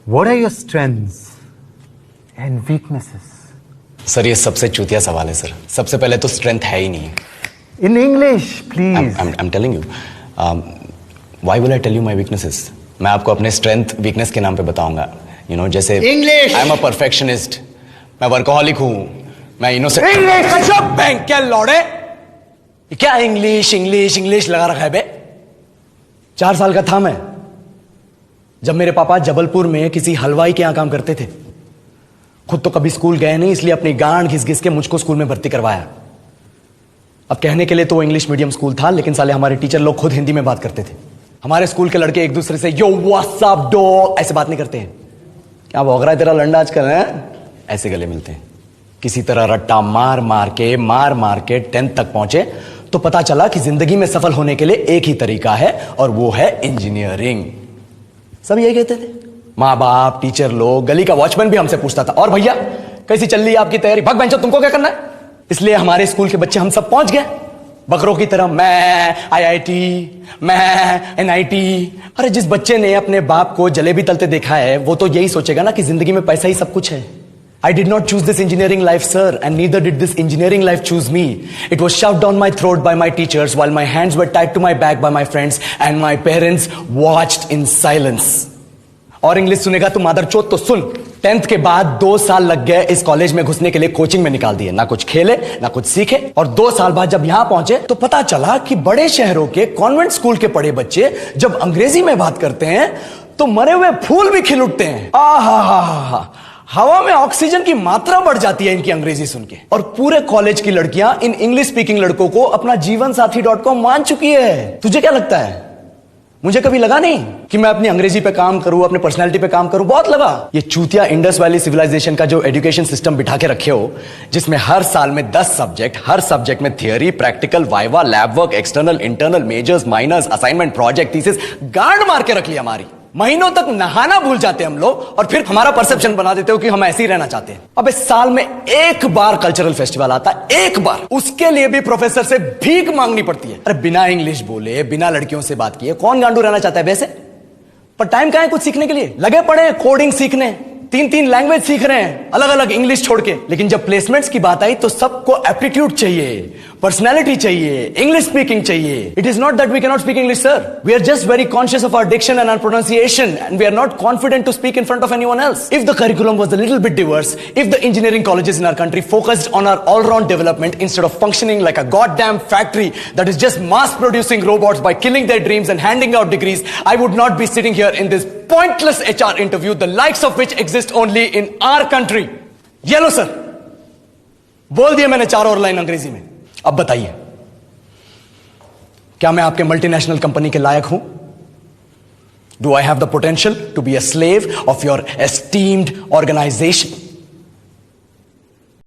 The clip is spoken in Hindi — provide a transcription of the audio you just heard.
What are your strengths and weaknesses? Sir ये सबसे चूतिया सवाल है सर. सबसे पहले तो स्ट्रेंथ है ही नहीं. In English, please. I'm telling you. Why will I tell you my weaknesses? मैं आपको अपने स्ट्रेंथ वीकनेस के नाम पे बताऊंगा. You know, जैसे English. I'm a perfectionist. मैं वर्कोहॉलिक हूँ. मैं इनोसेंट. English. अच्छा बैंक क्या लौड़े? क्या इंग्लिश इंग्लिश इंग्लिश लगा रखा है बे? 4 साल का था मैं जब मेरे पापा जबलपुर में किसी हलवाई के यहां काम करते थे. खुद तो कभी स्कूल गए नहीं, इसलिए अपनी गांड घिस घिस के मुझको स्कूल में भर्ती करवाया. अब कहने के लिए तो वो इंग्लिश मीडियम स्कूल था, लेकिन साले हमारे टीचर लोग खुद हिंदी में बात करते थे. हमारे स्कूल के लड़के एक दूसरे से यो व्हाट्स अप डॉग ऐसे बात नहीं करते हैं. क्या भौंक रहा है तेरा लंडा आजकल है? ऐसे गले मिलते हैं. किसी तरह रट्टा मार मार के 10th तक पहुंचे तो पता चला कि जिंदगी में सफल होने के लिए एक ही तरीका है और वो है इंजीनियरिंग. सब यही कहते थे. माँ बाप, टीचर लोग, गली का वॉचमैन भी हमसे पूछता था, और भैया कैसी चल रही है आपकी तैयारी? भग बेंचो, तुमको क्या करना है? इसलिए हमारे स्कूल के बच्चे हम सब पहुंच गए बकरों की तरह. मैं IIT, मैं NIT. अरे जिस बच्चे ने अपने बाप को जलेबी तलते देखा है वो तो यही सोचेगा ना कि जिंदगी में पैसा ही सब कुछ है. I did not choose this engineering life, sir, and neither did this engineering life choose me. It was shoved down my throat by my teachers while my hands were tied to my back by my friends and my parents watched in silence. और इंग्लिश सुनेगा तो मादरचोद तो सुन. 10th के बाद 2 साल लग गए इस कॉलेज में घुसने के लिए. कोचिंग में निकाल दिए, ना कुछ खेले ना कुछ सीखे. और 2 साल बाद जब यहां पहुंचे तो पता चला कि बड़े शहरों के कॉन्वेंट स्कूल के पढ़े बच्चे जब अंग्रेजी में बात करते हैं तो मरे हुए फूल भी खिल उठते हैं. आहा, हवा में ऑक्सीजन की मात्रा बढ़ जाती है इनकी अंग्रेजी सुन के. और पूरे कॉलेज की लड़कियां इन इंग्लिश स्पीकिंग लड़कों को अपना जीवन साथी .com मान चुकी है. तुझे क्या लगता है? मुझे कभी लगा नहीं कि मैं अपनी अंग्रेजी पे काम करूं, अपने पर्सनालिटी पे काम करूं. बहुत लगा. ये चूतिया इंडस वैली सिविलाइजेशन का जो एजुकेशन सिस्टम बिठा के रखे हो, जिसमें हर साल में 10 सब्जेक्ट, हर सब्जेक्ट में theory, practical, viva, lab work, external, internal, majors, minors, assignment, project, thesis, गांड मार के रख लिया हमारी. महीनों तक नहाना भूल जाते हम लोग और फिर हमारा परसेप्शन बना देते हो कि हम ऐसे ही रहना चाहते हैं. अब इस साल में एक बार कल्चरल फेस्टिवल आता है, एक बार. उसके लिए भी प्रोफेसर से भीख मांगनी पड़ती है. अरे बिना इंग्लिश बोले, बिना लड़कियों से बात किए कौन गांडू रहना चाहता है वैसे? पर टाइम कहां है कुछ सीखने के लिए? लगे पड़े हैं कोडिंग सीखने, 3 लैंग्वेज सीख रहे हैं, अलग अलग इंग्लिश छोड़ के. लेकिन जब प्लेसमेंट्स की बात आई तो सबको एप्टीट्यूड चाहिए, पर्सनैलिटी चाहिए, इंग्लिश स्पीकिंग चाहिए. It is not that we can not speak English, sir. We are just very conscious of our diction and our pronunciation and we are not confident to speak in front of anyone else. If the curriculum was a little bit diverse, if the engineering colleges in our country focused on our all round development instead of functioning like a goddamn factory that is just mass producing robots by killing their dreams and handing out degrees, I would not be sitting here in this pointless HR interview, the likes of which exist only in our country. ये लो सर, बोल दिया मैंने 4 और लाइन अंग्रेजी में. अब बताइए, क्या मैं आपके मल्टीनेशनल कंपनी के लायक हूं? Do I have the potential to be a slave of your esteemed organization?